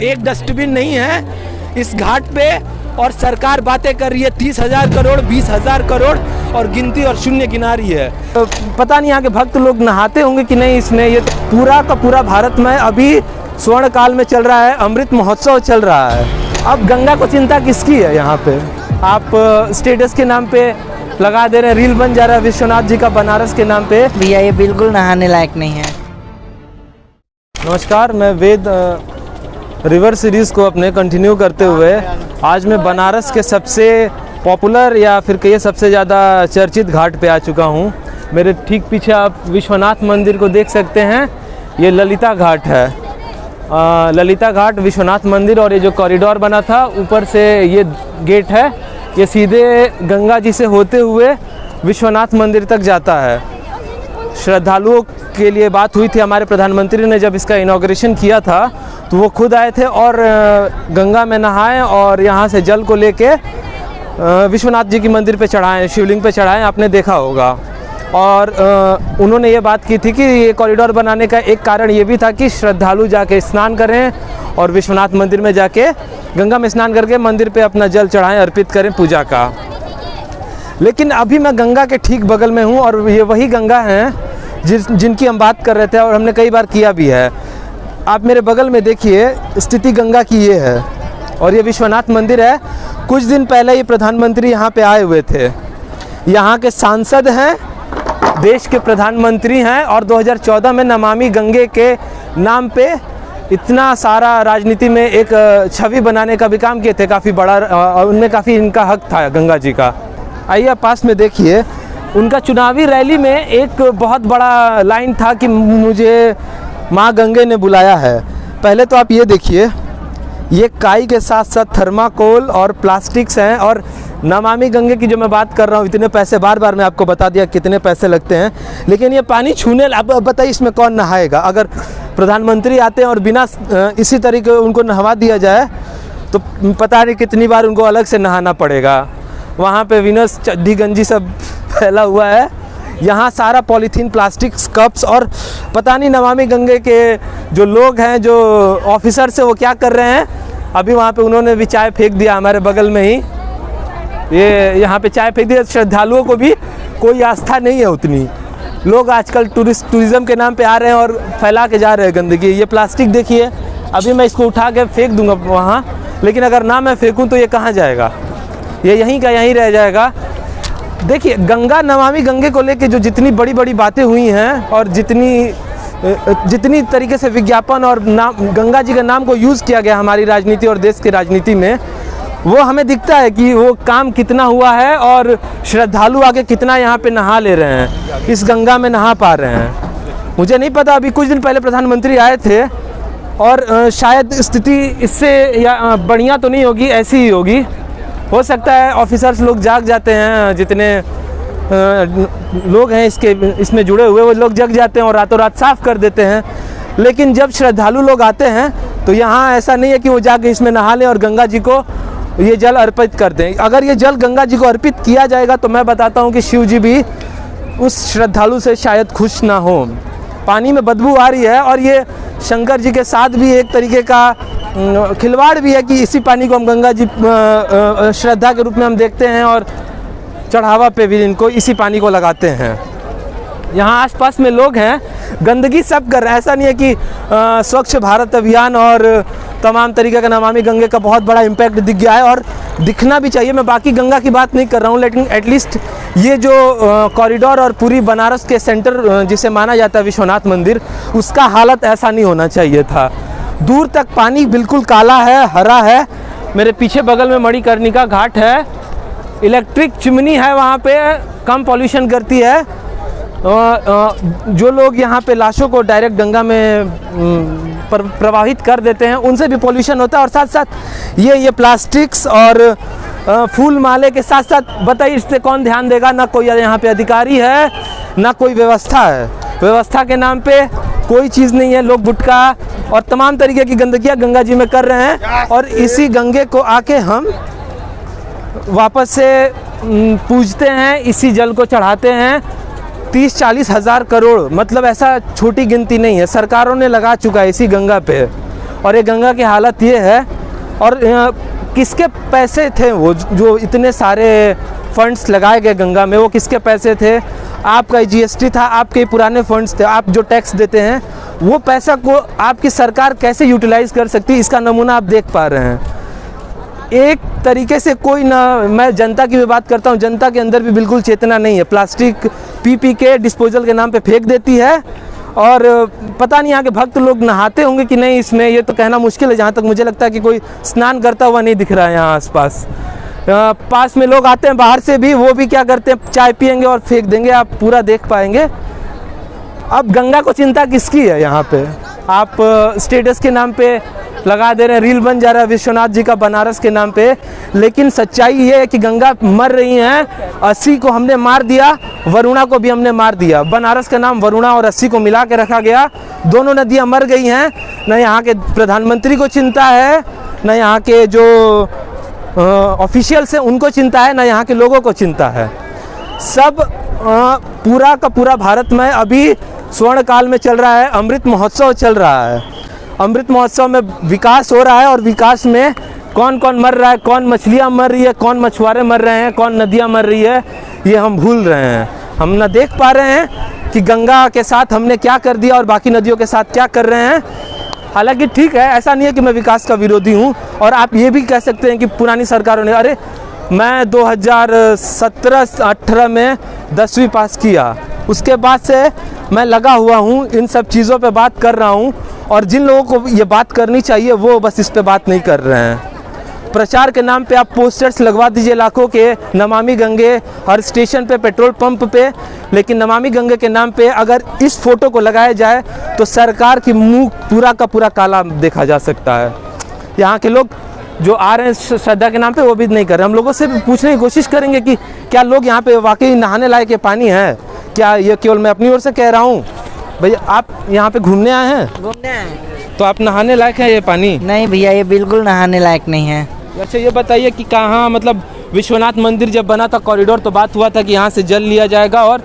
एक डस्टबिन नहीं है इस घाट पे और सरकार बातें कर रही है 30,000 करोड़ 20,000 करोड़ और गिनती और शून्य गिना रही है। तो पता नहीं यहाँ के भक्त लोग नहाते होंगे कि नहीं इसमें। ये पूरा का पूरा भारत में अभी स्वर्ण काल में चल रहा है, अमृत महोत्सव चल रहा है। अब गंगा को चिंता किसकी है? यहाँ पे आप स्टेटस के नाम पे लगा दे रहे हैं, रील बन जा रहा है विश्वनाथ जी का बनारस के नाम पे। भैया ये बिल्कुल नहाने लायक नहीं है। नमस्कार, मैं वेद रिवर सीरीज़ को अपने कंटिन्यू करते हुए आज मैं बनारस के सबसे पॉपुलर या फिर कहिए सबसे ज़्यादा चर्चित घाट पे आ चुका हूँ। मेरे ठीक पीछे आप विश्वनाथ मंदिर को देख सकते हैं। ये ललिता घाट है, ललिता घाट विश्वनाथ मंदिर। और ये जो कॉरिडोर बना था ऊपर से ये गेट है, ये सीधे गंगा जी से होते हुए विश्वनाथ मंदिर तक जाता है। श्रद्धालुओं के लिए बात हुई थी, हमारे प्रधानमंत्री ने जब इसका इनॉग्रेशन किया था तो वो खुद आए थे और गंगा में नहाए और यहाँ से जल को लेके विश्वनाथ जी की मंदिर पे चढ़ाएं, शिवलिंग पे चढ़ाएं, आपने देखा होगा। और उन्होंने ये बात की थी कि ये कॉरिडोर बनाने का एक कारण ये भी था कि श्रद्धालु जाके स्नान करें और विश्वनाथ मंदिर में जाके गंगा में स्नान करके मंदिर पे अपना जल चढ़ाएं, अर्पित करें पूजा का। लेकिन अभी मैं गंगा के ठीक बगल में हूँ और ये वही गंगा हैं जिनकी हम बात कर रहे थे और हमने कई बार किया भी है। आप मेरे बगल में देखिए, स्थिति गंगा की ये है और ये विश्वनाथ मंदिर है। कुछ दिन पहले ये प्रधानमंत्री यहाँ पे आए हुए थे। यहाँ के सांसद हैं, देश के प्रधानमंत्री हैं और 2014 में नमामि गंगे के नाम पे इतना सारा राजनीति में एक छवि बनाने का भी काम किए थे, काफ़ी बड़ा, और उनमें काफ़ी इनका हक था गंगा जी का। आइए आप पास में देखिए, उनका चुनावी रैली में एक बहुत बड़ा लाइन था कि मुझे माँ गंगे ने बुलाया है। पहले तो आप ये देखिए, ये काई के साथ साथ थर्माकोल और प्लास्टिक्स हैं। और नमामि गंगे की जो मैं बात कर रहा हूँ, इतने पैसे बार बार मैं आपको बता दिया कितने पैसे लगते हैं, लेकिन ये पानी छूने, अब बताइए इसमें कौन नहाएगा? अगर प्रधानमंत्री आते हैं और बिना इसी तरीके उनको नहवा दिया जाए तो पता नहीं कितनी बार उनको अलग से नहाना पड़ेगा। वहाँ पे विनस चड्डी गंजी सब फैला हुआ है। यहाँ सारा पॉलीथीन, प्लास्टिक्स, कप्स, और पता नहीं नमामि गंगे के जो लोग हैं, जो ऑफिसर्स हैं, वो क्या कर रहे हैं। अभी वहाँ पे उन्होंने भी चाय फेंक दिया हमारे बगल में ही, ये यहाँ पे चाय फेंक दिया। श्रद्धालुओं को भी कोई आस्था नहीं है उतनी। लोग आजकल टूरिज़्म के नाम पे आ रहे हैं और फैला के जा रहे हैं गंदगी। ये प्लास्टिक देखिए, अभी मैं इसको उठा के फेंक दूँगा वहाँ, लेकिन अगर ना मैं फेंकूँ तो ये कहाँ जाएगा? ये यहीं का यहीं रह जाएगा। देखिए, गंगा, नमामि गंगे को लेके जो जितनी बड़ी बड़ी बातें हुई हैं और जितनी तरीके से विज्ञापन और नाम, गंगा जी के नाम को यूज़ किया गया हमारी राजनीति और देश की राजनीति में, वो हमें दिखता है कि वो काम कितना हुआ है और श्रद्धालु आके कितना यहाँ पे नहा ले रहे हैं, इस गंगा में नहा पा रहे हैं। मुझे नहीं पता, अभी कुछ दिन पहले प्रधानमंत्री आए थे और शायद स्थिति इससे या बढ़िया तो नहीं होगी, ऐसी ही होगी। हो सकता है ऑफिसर्स लोग जाग जाते हैं, जितने लोग हैं इसमें जुड़े हुए, वो लोग जग जाते हैं और रातों रात साफ़ कर देते हैं। लेकिन जब श्रद्धालु लोग आते हैं तो यहाँ ऐसा नहीं है कि वो जाके इसमें नहा लें और गंगा जी को ये जल अर्पित कर दें। अगर ये जल गंगा जी को अर्पित किया जाएगा तो मैं बताता हूँ कि शिव जी भी उस श्रद्धालु से शायद खुश ना हो। पानी में बदबू आ रही है और ये शंकर जी के साथ भी एक तरीके का खिलवाड़ भी है कि इसी पानी को हम गंगा जी श्रद्धा के रूप में हम देखते हैं और चढ़ावा पे भी इनको इसी पानी को लगाते हैं। यहाँ आसपास में लोग हैं, गंदगी सब कर रहे हैं। ऐसा नहीं है कि स्वच्छ भारत अभियान और तमाम तरीके का नमामि गंगे का बहुत बड़ा इम्पैक्ट दिख गया है और दिखना भी चाहिए। मैं बाकी गंगा की बात नहीं कर रहा हूँ, लेकिन एटलीस्ट ये जो कॉरिडोर और पूरी बनारस के सेंटर जिसे माना जाता है विश्वनाथ मंदिर, उसका हालत ऐसा नहीं होना चाहिए था। दूर तक पानी बिल्कुल काला है, हरा है। मेरे पीछे बगल में मणिकर्णिका घाट है, इलेक्ट्रिक चिमनी है वहाँ पे, कम पॉल्यूशन करती है। जो लोग यहाँ पे लाशों को डायरेक्ट गंगा में प्रवाहित कर देते हैं, उनसे भी पॉल्यूशन होता है। और साथ साथ ये प्लास्टिक्स और फूल माले के साथ साथ, बताइए इससे कौन ध्यान देगा? ना कोई यहाँ पे अधिकारी है, ना कोई व्यवस्था है। व्यवस्था के नाम पे कोई चीज़ नहीं है। लोग गुटखा और तमाम तरीके की गंदगियाँ गंगा जी में कर रहे हैं और इसी गंगे को आके हम वापस से पूजते हैं, इसी जल को चढ़ाते हैं। 30-40 हज़ार करोड़, मतलब ऐसा छोटी गिनती नहीं है, सरकारों ने लगा चुका है इसी गंगा पे। और ये गंगा की हालत ये है। और किसके पैसे थे वो जो इतने सारे फंड्स लगाए गए गंगा में, वो किसके पैसे थे? आपका जीएसटी था, आपके पुराने फंड्स थे, आप जो टैक्स देते हैं वो पैसा को आपकी सरकार कैसे यूटिलाइज कर सकती है, इसका नमूना आप देख पा रहे हैं। एक तरीके से कोई ना, मैं जनता की भी बात करता हूँ, जनता के अंदर भी बिल्कुल चेतना नहीं है। प्लास्टिक पी के डिस्पोजल के नाम पे फेंक देती है और पता नहीं यहाँ के भक्त लोग नहाते होंगे कि नहीं इसमें, ये तो कहना मुश्किल है। जहाँ तक मुझे लगता है कि कोई स्नान करता हुआ नहीं दिख रहा है यहाँ आसपास। पास में लोग आते हैं बाहर से भी, वो भी क्या करते हैं, चाय पियेंगे और फेंक देंगे, आप पूरा देख पाएंगे। अब गंगा को चिंता किसकी है यहाँ पे? आप स्टेटस के नाम पे लगा दे रहे हैं, रील बन जा रहा है विश्वनाथ जी का बनारस के नाम पे, लेकिन सच्चाई ये है कि गंगा मर रही हैं। 80 को हमने मार दिया, वरुणा को भी हमने मार दिया। बनारस का नाम वरुणा और 80 को मिला के रखा गया, दोनों नदियाँ मर गई हैं। न यहाँ के प्रधानमंत्री को चिंता है, न यहाँ के जो ऑफिशियल्स हैं उनको चिंता है, न यहाँ के लोगों को चिंता है। सब पूरा का पूरा भारत में अभी स्वर्ण काल में चल रहा है, अमृत महोत्सव चल रहा है। अमृत महोत्सव में विकास हो रहा है और विकास में कौन कौन मर रहा है, कौन मछलियाँ मर रही है, कौन मछुआरे मर रहे हैं, कौन नदियाँ मर रही है, ये हम भूल रहे हैं। हम न देख पा रहे हैं कि गंगा के साथ हमने क्या कर दिया और बाकी नदियों के साथ क्या कर रहे हैं। हालांकि ठीक है, ऐसा नहीं है कि मैं विकास का विरोधी हूँ। और आप ये भी कह सकते हैं कि पुरानी सरकारों ने, अरे मैं 2017-18 में 10वीं पास किया, उसके बाद से मैं लगा हुआ हूँ, इन सब चीज़ों पे बात कर रहा हूँ। और जिन लोगों को ये बात करनी चाहिए वो बस इस पे बात नहीं कर रहे हैं। प्रचार के नाम पे आप पोस्टर्स लगवा दीजिए लाखों के, नमामि गंगे हर स्टेशन पे, पेट्रोल पंप पे, लेकिन नमामि गंगे के नाम पे अगर इस फोटो को लगाया जाए तो सरकार की मुंह पूरा का पूरा काला देखा जा सकता है। यहाँ के लोग जो आ रहे हैं श्रद्धा के नाम पे वो भी नहीं कर रहे। हम लोगों से पूछने की कोशिश करेंगे कि क्या लोग यहाँ पे वाकई नहाने लायक ये पानी है क्या? ये केवल मैं अपनी ओर से कह रहा हूँ। भैया आप यहाँ पे घूमने आए हैं? घूमने आए। तो आप नहाने लायक है ये पानी? नहीं भैया, ये बिल्कुल नहाने लायक नहीं है। अच्छा ये बताइए कि कहाँ, मतलब विश्वनाथ मंदिर जब बना था कॉरिडोर, तो बात हुआ था कि यहाँ से जल लिया जाएगा और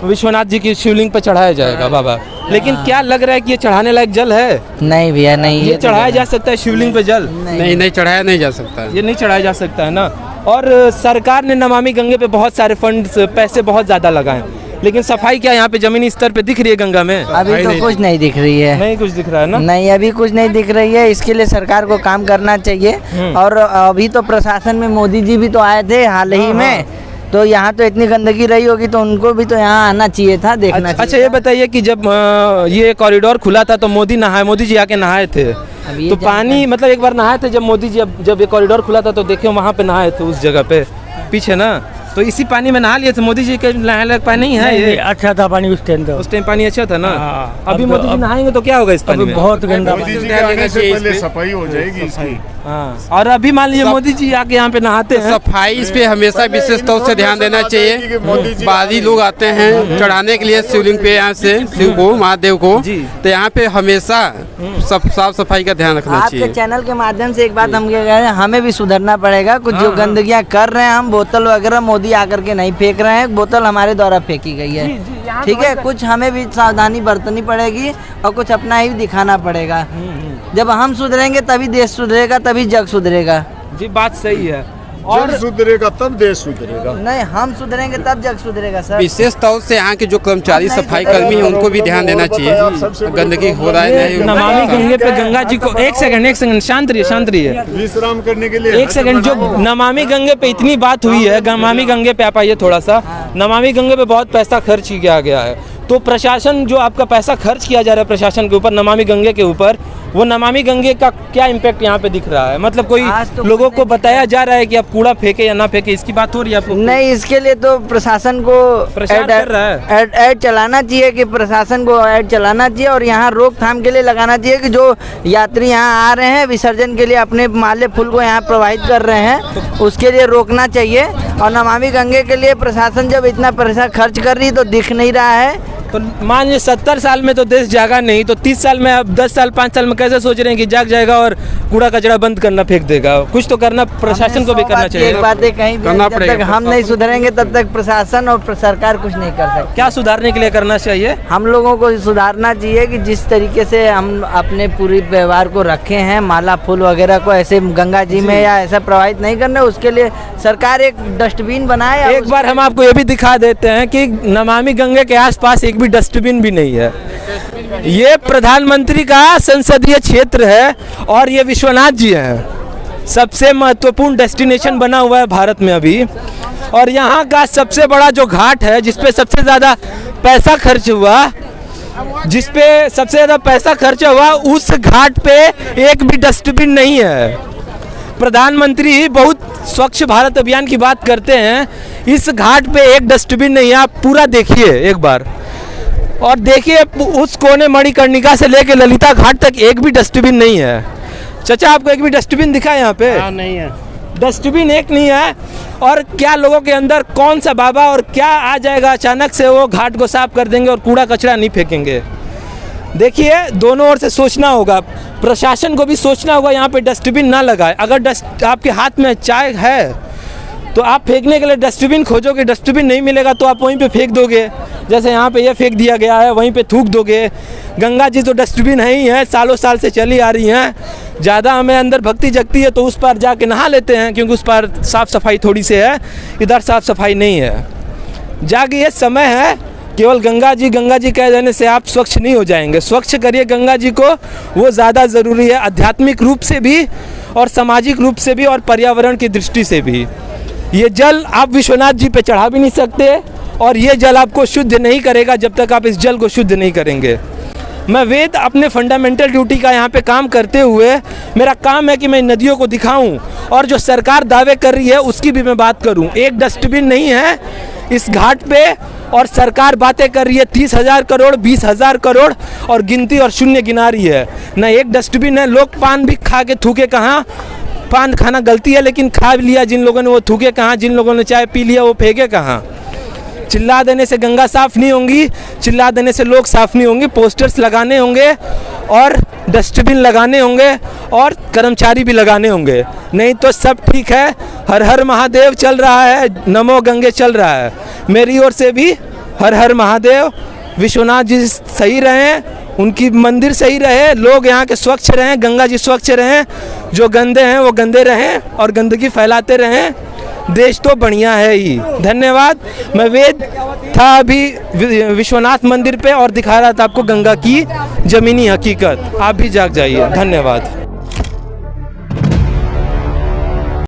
विश्वनाथ जी की शिवलिंग पे चढ़ाया जाएगा बाबा, लेकिन क्या लग रहा है कि ये चढ़ाने लायक जल है? नहीं भैया नहीं, ये चढ़ाया जा सकता है शिवलिंग पे जल? नहीं चढ़ाया नहीं जा सकता, ये नहीं चढ़ाया जा सकता है ना। और सरकार ने नमामि गंगे पे बहुत सारे फंड्स, पैसे बहुत ज़्यादा लगाए, लेकिन सफाई क्या यहाँ पे जमीनी स्तर पे दिख रही है गंगा में? अभी तो कुछ नहीं दिख रही है। नहीं कुछ दिख रहा है ना? नहीं, अभी कुछ नहीं दिख रही है। इसके लिए सरकार को काम करना चाहिए। और अभी तो प्रशासन में मोदी जी भी तो आए थे हाल ही में, तो यहाँ तो इतनी गंदगी रही होगी तो उनको भी तो यहाँ आना चाहिए था, देखना चाहिए। अच्छा ये बताइए कि जब ये कॉरिडोर खुला था तो मोदी जी आके नहाए थे, तो पानी मतलब एक बार नहाए थे जब मोदी जी, जब ये कॉरिडोर खुला था तो देखिए वहाँ पे नहाए थे उस जगह पे पीछे ना, तो इसी पानी में नहा लिए थे। मोदी जी के नहाने लायक पानी नहीं है ये? अच्छा था पानी उस टाइम, तो उस टाइम पानी अच्छा था ना। अभी अब मोदी जी नहाएंगे तो क्या होगा इस पानी में? बहुत गंदा मोदी जी के आने से पहले सफाई हो जाएगी इसकी। हाँ, और अभी मान लीजिए मोदी जी आके यहाँ पे नहाते हैं, सफाई इस पे हमेशा विशेष तौर से ध्यान देना चाहिए। बाहरी लोग आते हैं चढ़ाने के लिए शिवलिंग पे, यहाँ से शिव को, महादेव को, तो यहाँ पे हमेशा साफ सफाई का ध्यान रखना चाहिए। आपके चैनल के माध्यम से एक बात हम कह रहे हैं, हमें भी सुधरना पड़ेगा। कुछ जो गंदगियाँ कर रहे हैं हम, बोतल वगैरह मोदी आकर के नहीं फेंक रहे हैं, बोतल हमारे द्वारा फेंकी गई है। ठीक है, कुछ हमें भी सावधानी बरतनी पड़ेगी और कुछ अपना ही दिखाना पड़ेगा। जब हम सुधरेंगे तभी देश सुधरेगा, तभी जग सुधरेगा। जी बात सही है। और सुधरेगा तब देश सुधरेगा। नहीं, हम सुधरेंगे तब जग सुधरेगा सर। विशेष तौर से यहाँ के जो कर्मचारी सफाई कर्मी हैं उनको भी ध्यान देना चाहिए, गंदगी हो रहा है नहीं। नमामि गंगे पे गंगा जी को, एक सेकंड शांत रहिए। विश्राम करने के लिए एक सेकंड, जो नमामि गंगे पे इतनी बात हुई है, नमामि गंगे पे आप आइए थोड़ा सा। नमामि गंगे पे बहुत पैसा खर्च किया गया है, तो प्रशासन जो आपका पैसा खर्च किया जा रहा है प्रशासन के ऊपर, नमामि गंगे के ऊपर, वो नमामि गंगे का क्या इम्पैक्ट यहाँ पे दिख रहा है? मतलब कोई तो लोगों को बताया जा रहा है कि आप कूड़ा फेंके या ना फेंके, इसकी बात हो रही है आपको? नहीं, इसके लिए तो प्रशासन को प्रचार कर रहा है। ऐड चलाना चाहिए, कि प्रशासन को ऐड चलाना चाहिए और यहाँ रोकथाम के लिए लगाना चाहिए कि जो यात्री यहाँ आ रहे हैं विसर्जन के लिए अपने माले फूल को यहाँ प्रवाहित कर रहे हैं, उसके लिए रोकना चाहिए। और नमामि गंगे के लिए प्रशासन जब इतना पैसा खर्च कर रही तो दिख नहीं रहा है तो मान लीजिए 70 साल में तो देश जागा नहीं, तो 30 साल में, अब 10 साल 5 साल में कैसे सोच रहे हैं कि जाग जाएगा और कूड़ा कचरा बंद करना, फेंक देगा? कुछ तो करना, प्रशासन को भी करना चाहिए। एक बात है, कहीं भी करना जब पड़ेगा, तक हम नहीं सुधरेंगे तब तक प्रशासन और सरकार कुछ नहीं कर सकती। क्या सुधारने के लिए करना चाहिए? हम लोगों को सुधारना चाहिए कि जिस तरीके से हम अपने पूरी व्यवहार को रखे हैं, माला फूल वगैरह को ऐसे गंगा जी में या ऐसा प्रवाहित नहीं करना, उसके लिए सरकार एक डस्टबिन बनाए। एक बार हम आपको ये भी दिखा देते हैं कि नमामि गंगे के आसपास एक भी डस्टबिन भी नहीं है। ये प्रधानमंत्री का संसदीय क्षेत्र है और ये विश्वनाथ जी हैं। सबसे महत्वपूर्ण डेस्टिनेशन बना हुआ है भारत में अभी, और यहाँ का सबसे बड़ा जो घाट है जिसपे सबसे ज़्यादा पैसा खर्च हुआ, उस घाट पे एक भी डस्टबिन नहीं है। प्रधानमंत्री बहुत स्वच्छ भारत अभियान की बात करते हैं, इस घाट पे एक डस्टबिन नहीं है। आप पूरा देखिए एक बार, और देखिए उस कोने मणिकर्णिका से लेके ललिता घाट तक एक भी डस्टबिन नहीं है। चाचा, आपको एक भी डस्टबिन दिखा यहाँ पे? नहीं है, डस्टबिन एक नहीं है। और क्या लोगों के अंदर कौन सा बाबा और क्या आ जाएगा अचानक से वो घाट को साफ कर देंगे और कूड़ा कचरा नहीं फेंकेंगे? देखिए, दोनों ओर से सोचना होगा, प्रशासन को भी सोचना होगा यहाँ पे डस्टबिन ना लगाए। अगर आपके हाथ में चाय है तो आप फेंकने के लिए डस्टबिन खोजोगे, डस्टबिन नहीं मिलेगा तो आप वहीं पे फेंक दोगे, जैसे यहाँ पे ये फेंक दिया गया है, वहीं पे थूक दोगे। गंगा जी तो डस्टबिन है ही है, सालों साल से चली आ रही हैं। ज़्यादा हमें अंदर भक्ति जगती है तो उस पार जाके नहा लेते हैं, क्योंकि उस पार साफ़ सफाई थोड़ी सी है, इधर साफ़ सफाई नहीं है। जाके ये समय है, केवल गंगा जी कह देने से आप स्वच्छ नहीं हो जाएंगे। स्वच्छ करिए गंगा जी को, वो ज़्यादा ज़रूरी है, आध्यात्मिक रूप से भी और सामाजिक रूप से भी और पर्यावरण की दृष्टि से भी। ये जल आप विश्वनाथ जी पे चढ़ा भी नहीं सकते, और ये जल आपको शुद्ध नहीं करेगा जब तक आप इस जल को शुद्ध नहीं करेंगे। मैं वेद अपने फंडामेंटल ड्यूटी का यहाँ पे काम करते हुए, मेरा काम है कि मैं नदियों को दिखाऊं और जो सरकार दावे कर रही है उसकी भी मैं बात करूं। एक डस्टबिन नहीं है इस घाट पे, और सरकार बातें कर रही है 30,000 करोड़, 20,000 करोड़, और गिनती और शून्य गिना रही है। ना एक डस्टबिन है। लोग पान भी खा के थूके कहाँ? पान खाना गलती है, लेकिन खा लिया जिन लोगों ने वो थूके कहाँ? जिन लोगों ने चाय पी लिया वो फेंके कहाँ? चिल्ला देने से गंगा साफ़ नहीं होंगी, चिल्ला देने से लोग साफ़ नहीं होंगे। पोस्टर्स लगाने होंगे और डस्टबिन लगाने होंगे और कर्मचारी भी लगाने होंगे, नहीं तो सब ठीक है। हर हर महादेव चल रहा है, नमो गंगे चल रहा है। मेरी ओर से भी हर हर महादेव। विश्वनाथ जी सही रहें, उनकी मंदिर सही रहे, लोग यहाँ के स्वच्छ रहें, गंगा जी स्वच्छ रहें, जो गंदे हैं वो गंदे रहें और गंदगी फैलाते रहें। देश तो बढ़िया है ही। धन्यवाद। मैं वेद था अभी विश्वनाथ मंदिर पे और दिखा रहा था आपको गंगा की ज़मीनी हकीकत। आप भी जाग जाइए। धन्यवाद।